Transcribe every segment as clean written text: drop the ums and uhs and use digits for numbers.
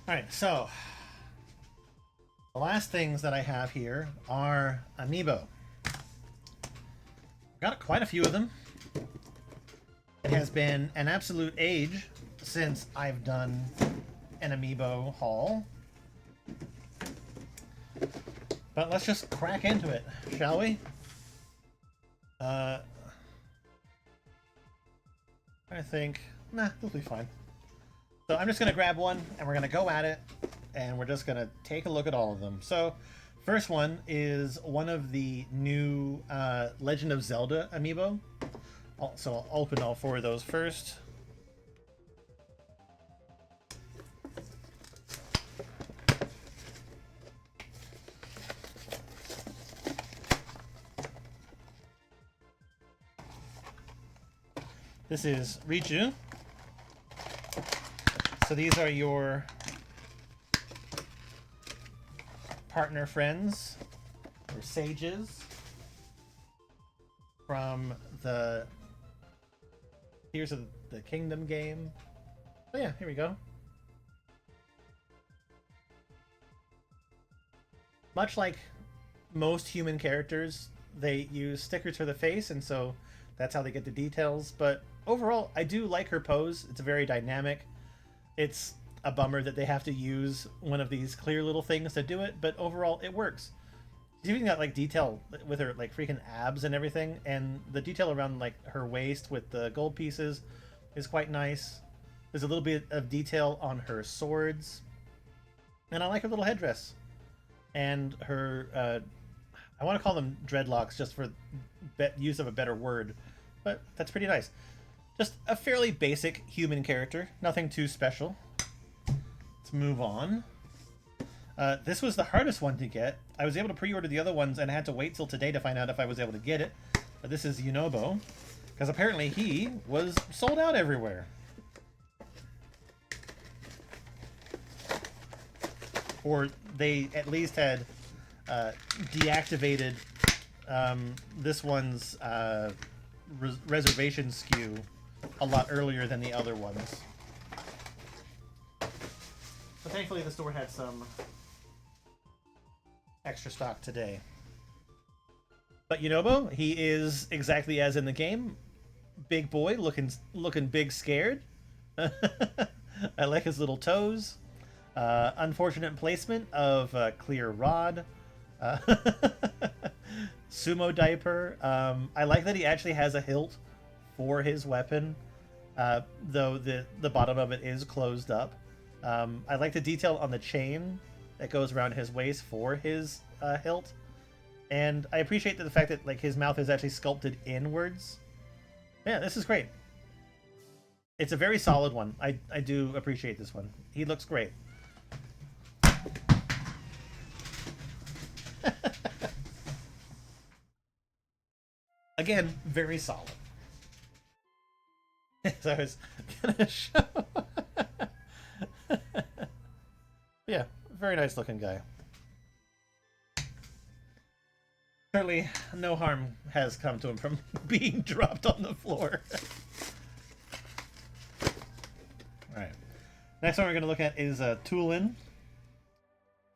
Alright, so the last things that I have here are Amiibo. Got quite a few of them. It has been an absolute age since I've done an Amiibo haul. But let's just crack into it, shall we? I think... Nah, this will be fine. So I'm just going to grab one, and we're going to go at it, and we're just going to take a look at all of them. So, first one is one of the new Legend of Zelda Amiibo. So I'll open all four of those first. This is Richu. So these are your partner friends, or sages, from the Tears of the Kingdom game. Oh yeah, here we go. Much like most human characters, they use stickers for the face, and so that's how they get the details. But overall, I do like her pose. It's very dynamic. It's a bummer that they have to use one of these clear little things to do it, but overall, it works. She's even got like detail with her like freaking abs and everything, and the detail around like her waist with the gold pieces is quite nice. There's a little bit of detail on her swords, and I like her little headdress and her I want to call them dreadlocks just for use of a better word, but that's pretty nice. Just a fairly basic human character, nothing too special. Let's move on. This was the hardest one to get. I was able to pre-order the other ones and I had to wait till today to find out if I was able to get it. But this is Yunobo, because apparently he was sold out everywhere. Or they at least had deactivated this one's reservation SKU a lot earlier than the other ones. But thankfully the store had some extra stock today. But Yunobo, he is exactly as in the game. Big boy, looking big scared. I like his little toes. Unfortunate placement of clear rod. Sumo diaper. I like that he actually has a hilt for his weapon, though the bottom of it is closed up. I like the detail on the chain that goes around his waist for his hilt, and I appreciate the fact that like his mouth is actually sculpted inwards. Yeah, this is great. It's a very solid one. I do appreciate this one. He looks great. Again, very solid. So I was gonna show. Yeah, very nice looking guy. Certainly, no harm has come to him from being dropped on the floor. Alright. Next one we're going to look at is Tulin.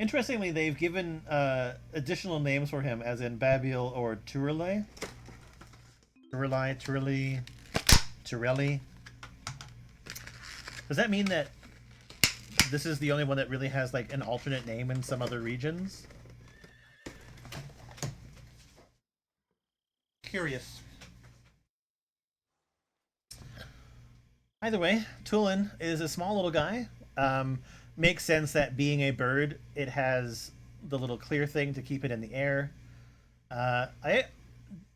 Interestingly, they've given additional names for him, as in Babil or Turele. Turelli. Does that mean that this is the only one that really has like an alternate name in some other regions? Curious. Either way, Tulin is a small little guy. Makes sense that being a bird, it has the little clear thing to keep it in the air. I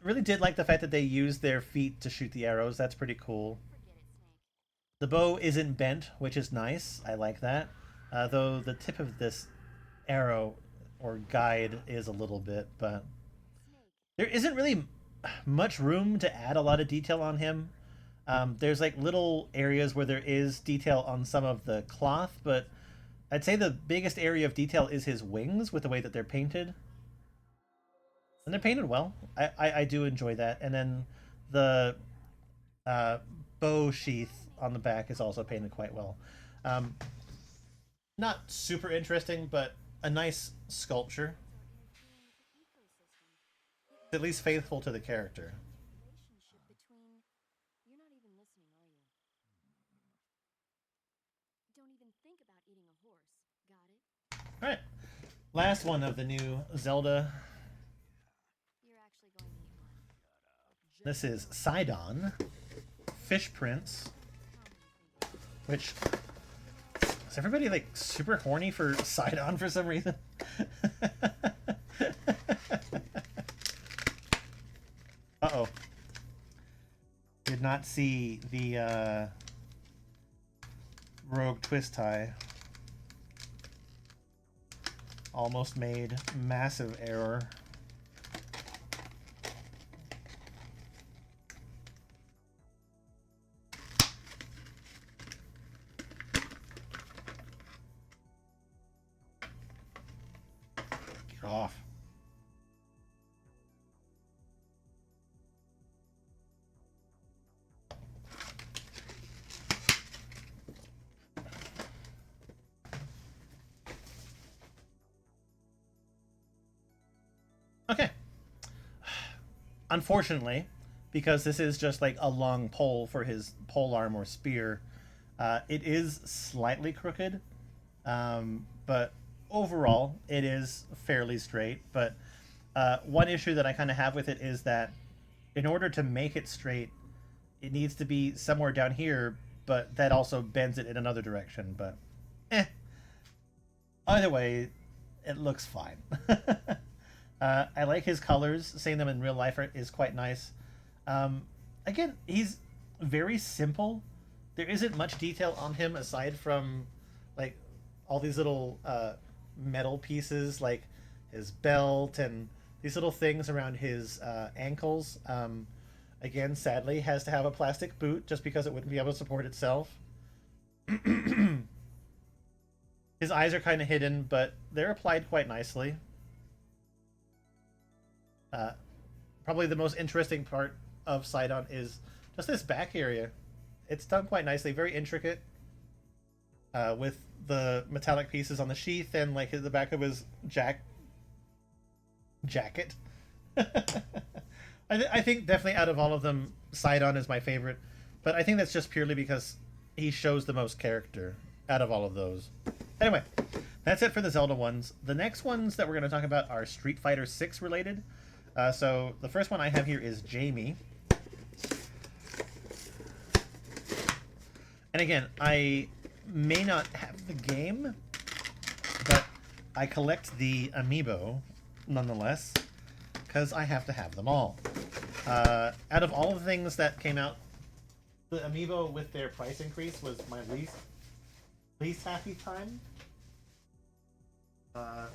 really did like the fact that they used their feet to shoot the arrows. That's pretty cool. The bow isn't bent, which is nice. I like that. Though the tip of this arrow or guide is a little bit, but there isn't really much room to add a lot of detail on him. There's like little areas where there is detail on some of the cloth, but I'd say the biggest area of detail is his wings with the way that they're painted. And they're painted well. I do enjoy that. And then the bow sheath on the back is also painted quite well. Not super interesting, but a nice sculpture. At least faithful to the character. All right, last one of the new Zelda. This is Sidon, Fish Prince, which is everybody like super horny for Sidon for some reason? Uh-oh. Did not see the rogue twist tie. Almost made massive error. Get off. Okay. Unfortunately, because this is just like a long pole for his pole arm or spear, it is slightly crooked. But overall, it is fairly straight. But one issue that I kind of have with it is that in order to make it straight, it needs to be somewhere down here, but that also bends it in another direction. But either way, it looks fine. I like his colors. Seeing them in real life is quite nice. Again, he's very simple. There isn't much detail on him aside from like all these little metal pieces, like his belt and these little things around his ankles. Again, sadly, has to have a plastic boot just because it wouldn't be able to support itself. His eyes are kind of hidden, but they're applied quite nicely. Uh, Probably the most interesting part of Sidon is just this back area. It's done quite nicely, very intricate, with the metallic pieces on the sheath and like the back of his jacket. I think definitely out of all of them, Sidon is my favorite, but I think that's just purely because he shows the most character out of all of those. Anyway, that's it for the Zelda ones. The next ones that we're going to talk about are Street Fighter 6 related. So the first one I have here is Jamie. And again, I may not have the game, but I collect the Amiibo nonetheless, because I have to have them all. Out of all the things that came out, the Amiibo with their price increase was my least happy time.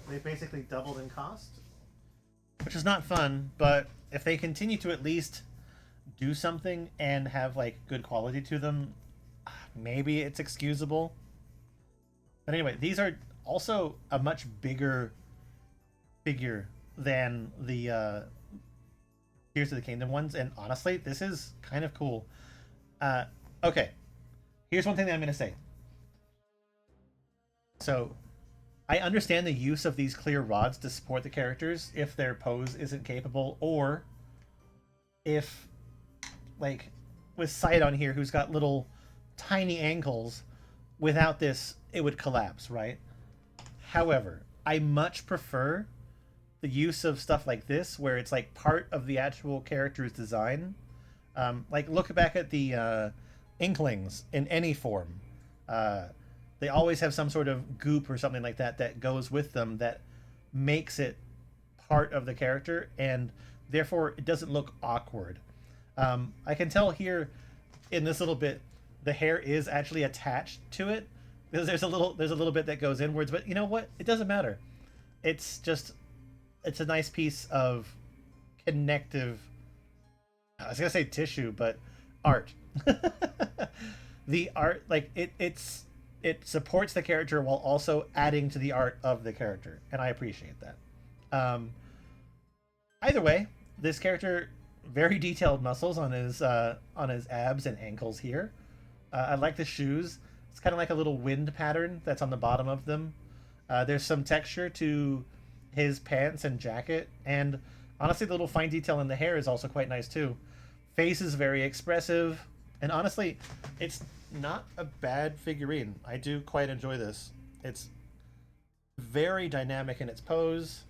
They basically doubled in cost, which is not fun, but if they continue to at least do something and have like good quality to them, maybe it's excusable. But anyway, these are also a much bigger figure than the Tears of the Kingdom ones, and honestly, this is kind of cool. Okay, here's one thing that I'm going to say. So, I understand the use of these clear rods to support the characters if their pose isn't capable, or if, like, with Sidon here, who's got little tiny ankles, without this, it would collapse, right? However, I much prefer the use of stuff like this, where it's like part of the actual character's design. Like, look back at the Inklings in any form. They always have some sort of goop or something like that that goes with them that makes it part of the character, and therefore it doesn't look awkward. I can tell here in this little bit, the hair is actually attached to it because there's a little bit that goes inwards, but you know what? It doesn't matter. It's a nice piece of connective. I was gonna say tissue, but art. The art, like it supports the character while also adding to the art of the character, and I appreciate that. Either way, this character, very detailed muscles on his abs and ankles here. I like the shoes. It's kind of like a little wind pattern that's on the bottom of them. There's some texture to his pants and jacket, and honestly, the little fine detail in the hair is also quite nice too. Face is very expressive, and honestly, it's not a bad figurine. I do quite enjoy this. It's very dynamic in its pose.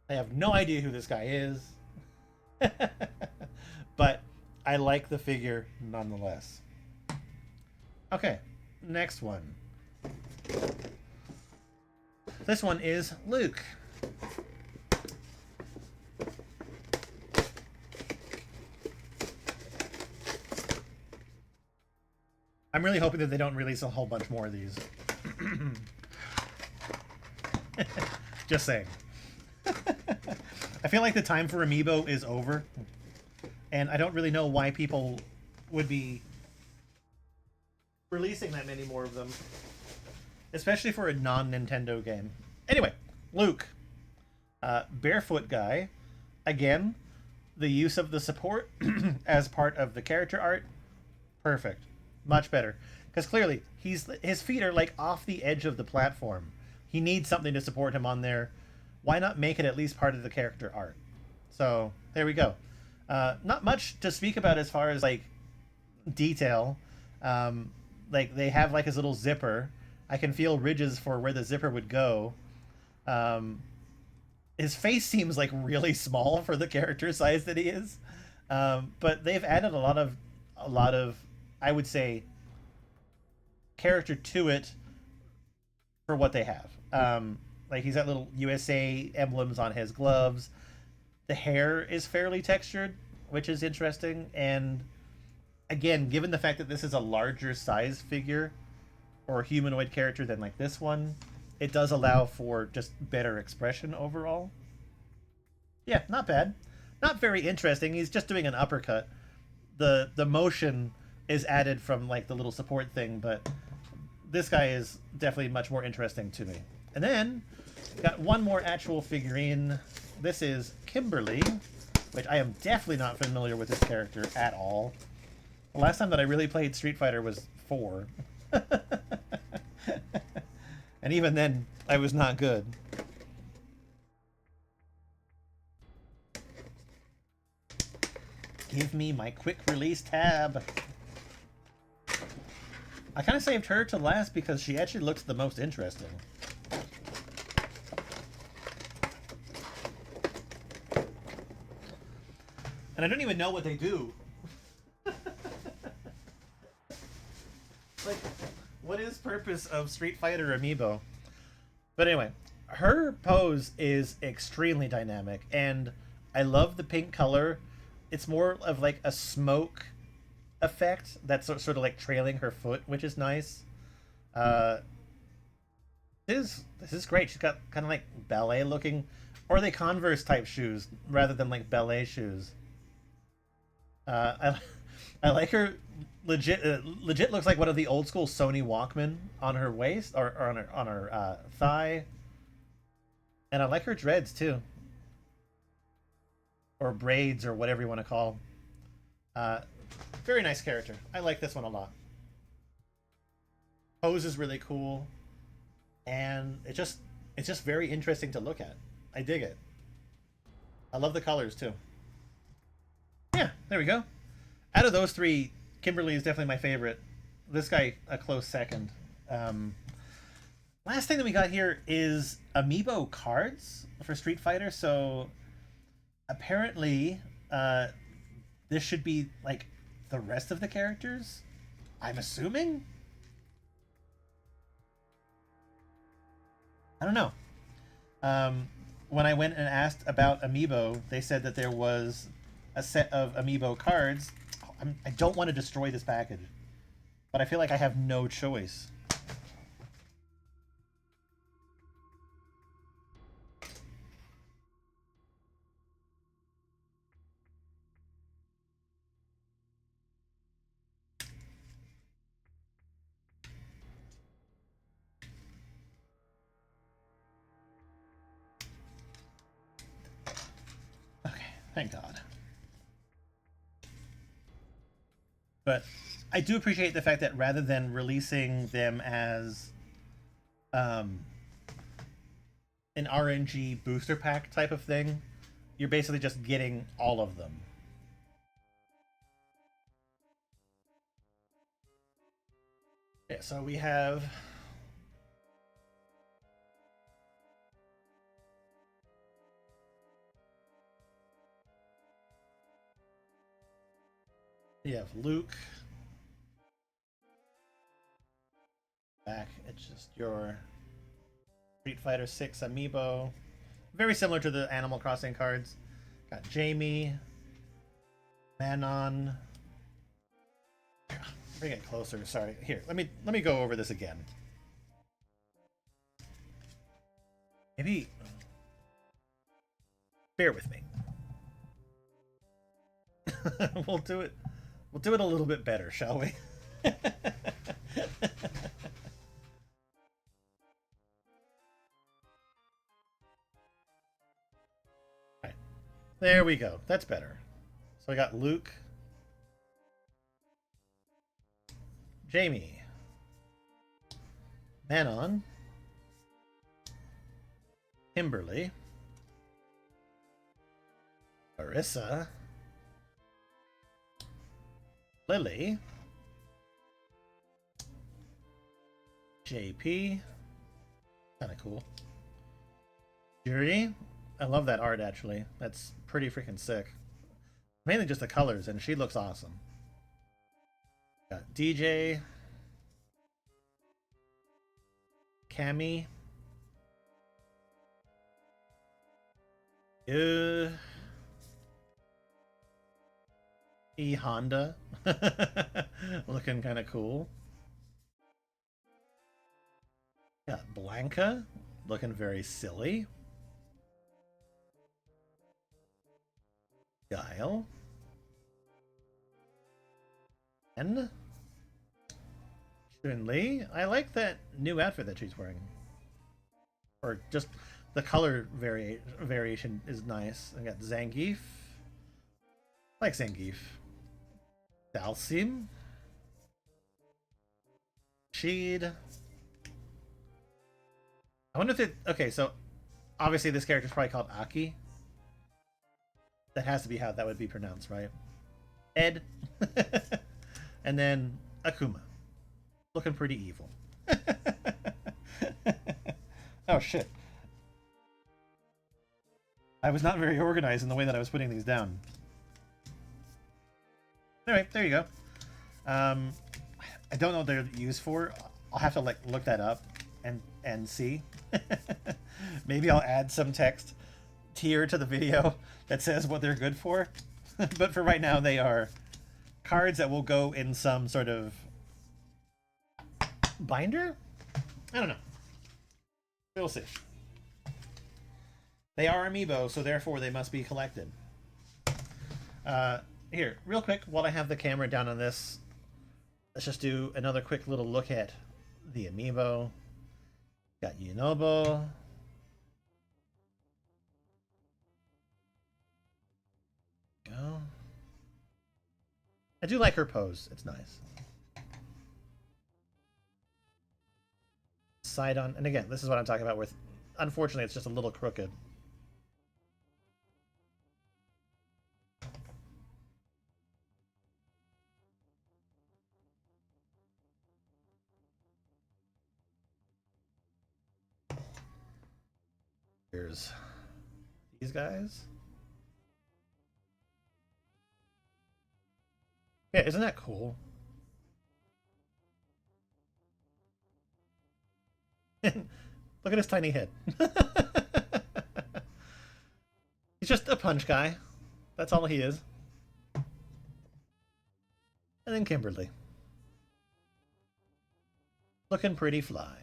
I have no idea who this guy is, but I like the figure nonetheless. Okay, next one. This one is Luke. I'm really hoping that they don't release a whole bunch more of these. Just saying. I feel like the time for Amiibo is over, and I don't really know why people would be releasing that many more of them, especially for a non-Nintendo game. Anyway, Luke, barefoot guy. Again, the use of the support as part of the character art, perfect, much better. Because clearly, his feet are like off the edge of the platform. He needs something to support him on there. Why not make it at least part of the character art? So there we go. Not much to speak about as far as like detail. Like they have like his little zipper. I can feel ridges for where the zipper would go. His face seems like really small for the character size that he is. But they've added a lot of, I would say, character to it for what they have. Like he's got little USA emblems on his gloves. The hair is fairly textured, which is interesting. And again, given the fact that this is a larger size figure or humanoid character than like this one, it does allow for just better expression overall. Yeah, not bad. Not very interesting. He's just doing an uppercut. The motion is added from like the little support thing, but this guy is definitely much more interesting to me. And then got one more actual figurine. This is Kimberly, which I am definitely not familiar with this character at all. The last time that I really played Street Fighter was 4. And even then, I was not good. Give me my quick release tab. I kind of saved her to last because she actually looks the most interesting. And I don't even know what they do. Like, what is purpose of Street Fighter Amiibo? But anyway, her pose is extremely dynamic, and I love the pink color. It's more of like a smoke effect that's sort of like trailing her foot, which is nice. This is great. She's got kind of like ballet looking, or are they Converse type shoes rather than like ballet shoes? I like her. Legit looks like one of the old school Sony Walkman on her waist or on her thigh, and I like her dreads too, or braids or whatever you want to call. Very nice character. I like this one a lot. Pose is really cool, and it's just very interesting to look at. I dig it. I love the colors too. Yeah, there we go. Out of those three, Kimberly is definitely my favorite. This guy, a close second. Last thing that we got here is Amiibo cards for Street Fighter. So apparently, this should be like the rest of the characters. I'm assuming. I don't know. When I went and asked about Amiibo, they said that there was a set of Amiibo cards. I don't want to destroy this package, but I feel like I have no choice. Okay, thank God. But I do appreciate the fact that rather than releasing them as um, an RNG booster pack type of thing, you're basically just getting all of them. Yeah, so we have Luke. Back, it's just your Street Fighter 6 amiibo. Very similar to the Animal Crossing cards. Got Jamie, Manon. Bring it closer. Sorry. Here, let me go over this again. Maybe bear with me. we'll do it. We'll do it a little bit better, shall we? Right. There we go. That's better. So I got Luke, Jamie, Manon, Kimberly, Marissa, Lily, JP, kind of cool. Yuri, I love that art actually. That's pretty freaking sick. Mainly just the colors, and she looks awesome. Got DJ, Cammy, E Honda, looking kind of cool. Got Blanca, looking very silly. Guile. And Chun-Li. I like that new outfit that she's wearing. Or just the color variation is nice. I got Zangief. I like Zangief. Dalsim. Sheed. I wonder if it... Okay, so obviously this character is probably called Aki. That has to be how that would be pronounced, right? Ed. And then Akuma. Looking pretty evil. Oh, shit. I was not very organized in the way that I was putting these down. Anyway, there you go. I don't know what they're used for. I'll have to look that up and see. Maybe I'll add some text here to the video that says what they're good for. But for right now, they are cards that will go in some sort of binder? I don't know. We'll see. They are amiibo, so therefore they must be collected. Here, real quick, while I have the camera down on this, let's just do another quick little look at the amiibo. Got Yunobo. Go. I do like her pose. It's nice. Side on, and again, this is what I'm talking about with, unfortunately, it's just a little crooked. Here's these guys. Yeah, isn't that cool? Look at his tiny head. He's just a punch guy. That's all he is. And then Kimberly. Looking pretty fly.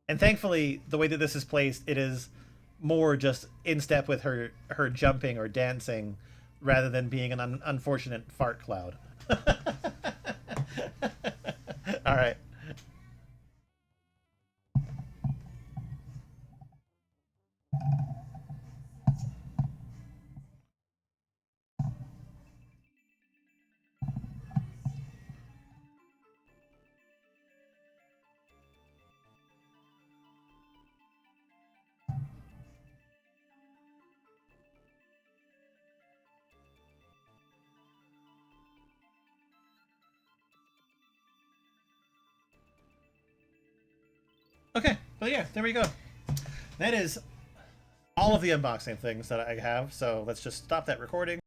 And thankfully, the way that this is placed, it is more just in step with her jumping or dancing rather than being an unfortunate fart cloud. All right. Okay, but yeah, there we go. That is all of the unboxing things that I have. So let's just stop that recording.